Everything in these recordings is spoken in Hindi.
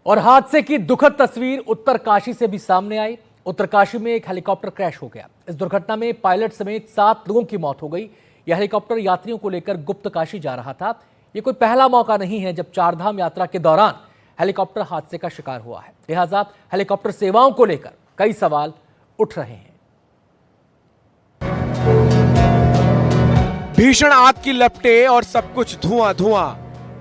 और हादसे की दुखद तस्वीर उत्तरकाशी से भी सामने आई। उत्तरकाशी में एक हेलीकॉप्टर क्रैश हो गया। इस दुर्घटना में पायलट समेत 7 लोगों की मौत हो गई। यह हेलीकॉप्टर यात्रियों को लेकर गुप्तकाशी जा रहा था। यह कोई पहला मौका नहीं है जब चारधाम यात्रा के दौरान हेलीकॉप्टर हादसे का शिकार हुआ है। लिहाजा हेलीकॉप्टर सेवाओं को लेकर कई सवाल उठ रहे हैं। भीषण आग की लपटें और सब कुछ धुआं धुआं।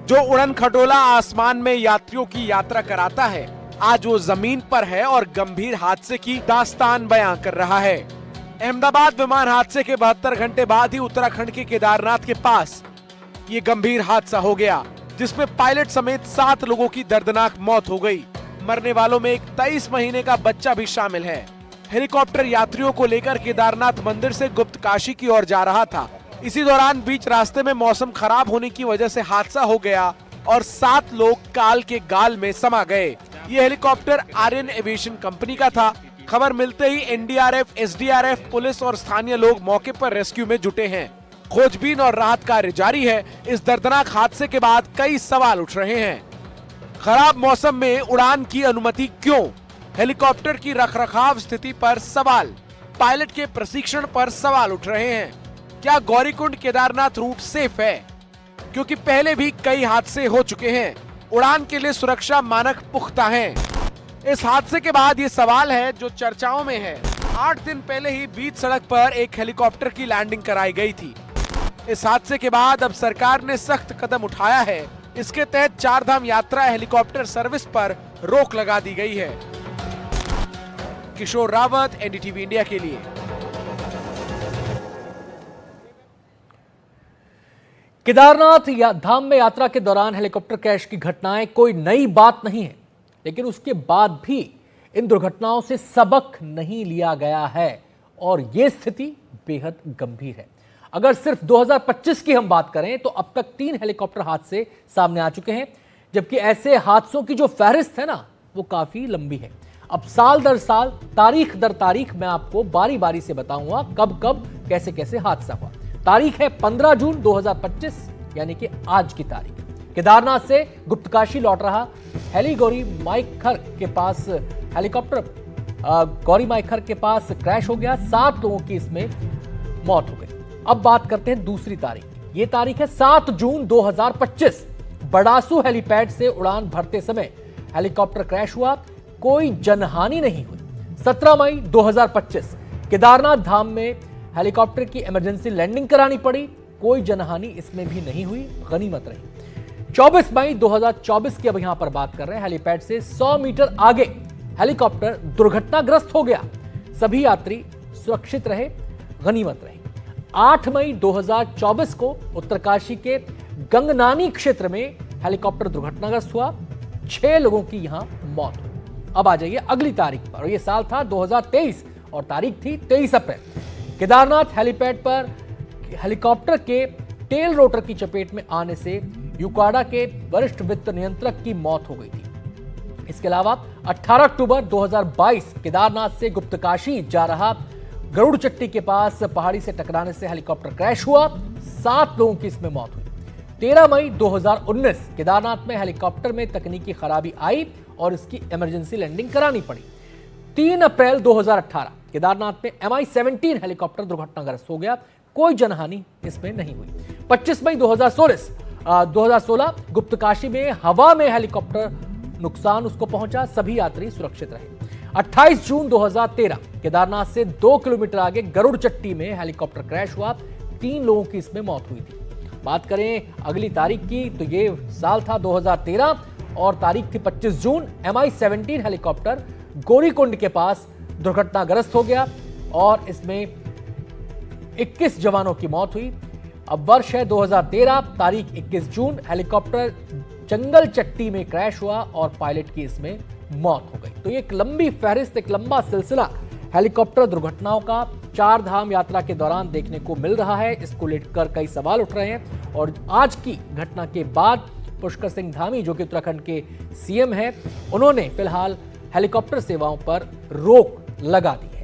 जो उड़न खटोला आसमान में यात्रियों की यात्रा कराता है, आज वो जमीन पर है और गंभीर हादसे की दास्तान बयां कर रहा है। अहमदाबाद विमान हादसे के 72 घंटे बाद ही उत्तराखंड के केदारनाथ के पास ये गंभीर हादसा हो गया, जिसमें पायलट समेत 7 लोगों की दर्दनाक मौत हो गई। मरने वालों में एक 23 महीने का बच्चा भी शामिल है। हेलीकॉप्टर यात्रियों को लेकर केदारनाथ मंदिर से गुप्तकाशी की ओर जा रहा था। इसी दौरान बीच रास्ते में मौसम खराब होने की वजह से हादसा हो गया और 7 लोग काल के गाल में समा गए। ये हेलीकॉप्टर आर्यन एविएशन कंपनी का था। खबर मिलते ही एनडीआरएफ, एसडीआरएफ, पुलिस और स्थानीय लोग मौके पर रेस्क्यू में जुटे हैं। खोजबीन और राहत कार्य जारी है। इस दर्दनाक हादसे के बाद कई सवाल उठ रहे हैं। खराब मौसम में उड़ान की अनुमति क्यों? हेलीकॉप्टर की रखरखाव स्थिति पर सवाल। पायलट के प्रशिक्षण पर सवाल उठ रहे हैं। क्या गौरीकुंड केदारनाथ रूट सेफ है? क्योंकि पहले भी कई हादसे हो चुके हैं। उड़ान के लिए सुरक्षा मानक पुख्ता हैं। इस हादसे के बाद ये सवाल है जो चर्चाओं में है। 8 दिन पहले ही बीच सड़क पर एक हेलीकॉप्टर की लैंडिंग कराई गई थी। इस हादसे के बाद अब सरकार ने सख्त कदम उठाया है। इसके तहत चारधाम यात्रा हेलीकॉप्टर सर्विस पर रोक लगा दी गई है। किशोर रावत, एनडीटीवी इंडिया के लिए। केदारनाथ धाम में यात्रा के दौरान हेलीकॉप्टर क्रैश की घटनाएं कोई नई बात नहीं है, लेकिन उसके बाद भी इन दुर्घटनाओं से सबक नहीं लिया गया है और यह स्थिति बेहद गंभीर है। अगर सिर्फ 2025 की हम बात करें तो अब तक 3 हेलीकॉप्टर हादसे सामने आ चुके हैं, जबकि ऐसे हादसों की जो फहरिस्त है ना, वो काफी लंबी है। अब साल दर साल, तारीख दर तारीख मैं आपको बारी बारी से बताऊंगा कब कब कैसे कैसे हादसा हुआ। तारीख है 15 जून 2025, यानी कि आज की तारीख। केदारनाथ से गुप्तकाशी लौट रहा गौरी माइखर के पास हेलीकॉप्टर गौरी माइखर के पास क्रैश हो गया। 7 लोगों की इसमें मौत हो गई। अब बात करते हैं दूसरी तारीख। ये तारीख है 7 जून 2025। बड़ासू हेलीपैड से उड़ान भरते समय हेलीकॉप्टर क्रैश हुआ, कोई जनहानि नहीं हुई। 17 मई 2025 केदारनाथ धाम में हेलीकॉप्टर की इमरजेंसी लैंडिंग करानी पड़ी, कोई जनहानि इसमें भी नहीं हुई, गनीमत रही। 24 मई 2024 की अब यहां पर बात कर रहे हैं। हेलीपैड से 100 मीटर आगे हेलीकॉप्टर दुर्घटनाग्रस्त हो गया, सभी यात्री सुरक्षित रहे, गनीमत रही। 8 मई 2024 को उत्तरकाशी के गंगनानी क्षेत्र में हेलीकॉप्टर दुर्घटनाग्रस्त हुआ, 6 लोगों की यहां मौत हुई। अब आ जाइए अगली तारीख पर, और यह साल था 2023 और तारीख थी 23 अप्रैल। केदारनाथ हेलीपैड पर हेलीकॉप्टर के टेल रोटर की चपेट में आने से यूकाडा के वरिष्ठ वित्त नियंत्रक की मौत हो गई थी। इसके अलावा 18 अक्टूबर 2022 केदारनाथ से गुप्तकाशी जा रहा गरुड़ चट्टी के पास पहाड़ी से टकराने से हेलीकॉप्टर क्रैश हुआ, 7 लोगों की इसमें मौत हुई। 13 मई 2019 केदारनाथ में हेलीकॉप्टर में तकनीकी खराबी आई और इसकी इमरजेंसी लैंडिंग करानी पड़ी। 3 अप्रैल 2018 केदारनाथ में MI-17 हेलीकॉप्टर दुर्घटनाग्रस्त हो गया, कोई जनहानि इसमें नहीं हुई। 25 मई 2016 गुप्तकाशी में हवा में हेलीकॉप्टर नुकसान उसको पहुंचा, सभी यात्री सुरक्षित रहे। 28 जून 2013 केदारनाथ से 2 किलोमीटर आगे गरुड़ चट्टी में हेलीकॉप्टर क्रैश हुआ, 3 लोगों की इसमें मौत हुई थी। बात करें अगली तारीख की तो ये साल था 2013 और तारीख थी 25 जून। MI-17 हेलीकॉप्टर गौरीकुंड के पास दुर्घटनाग्रस्त हो गया और इसमें 21 जवानों की मौत हुई। अब वर्ष है 2013, तारीख 21 जून, हेलीकॉप्टर जंगल चट्टी में क्रैश हुआ और पायलट की इसमें मौत हो गई। तो ये एक लंबी फहरिस्त, एक लंबा सिलसिला हेलीकॉप्टर दुर्घटनाओं का चारधाम यात्रा के दौरान देखने को मिल रहा है। इसको लेकर कई सवाल उठ रहे हैं और आज की घटना के बाद पुष्कर सिंह धामी, जो कि उत्तराखंड के सीएम हैं, उन्होंने फिलहाल हेलीकॉप्टर सेवाओं पर रोक लगा दी है।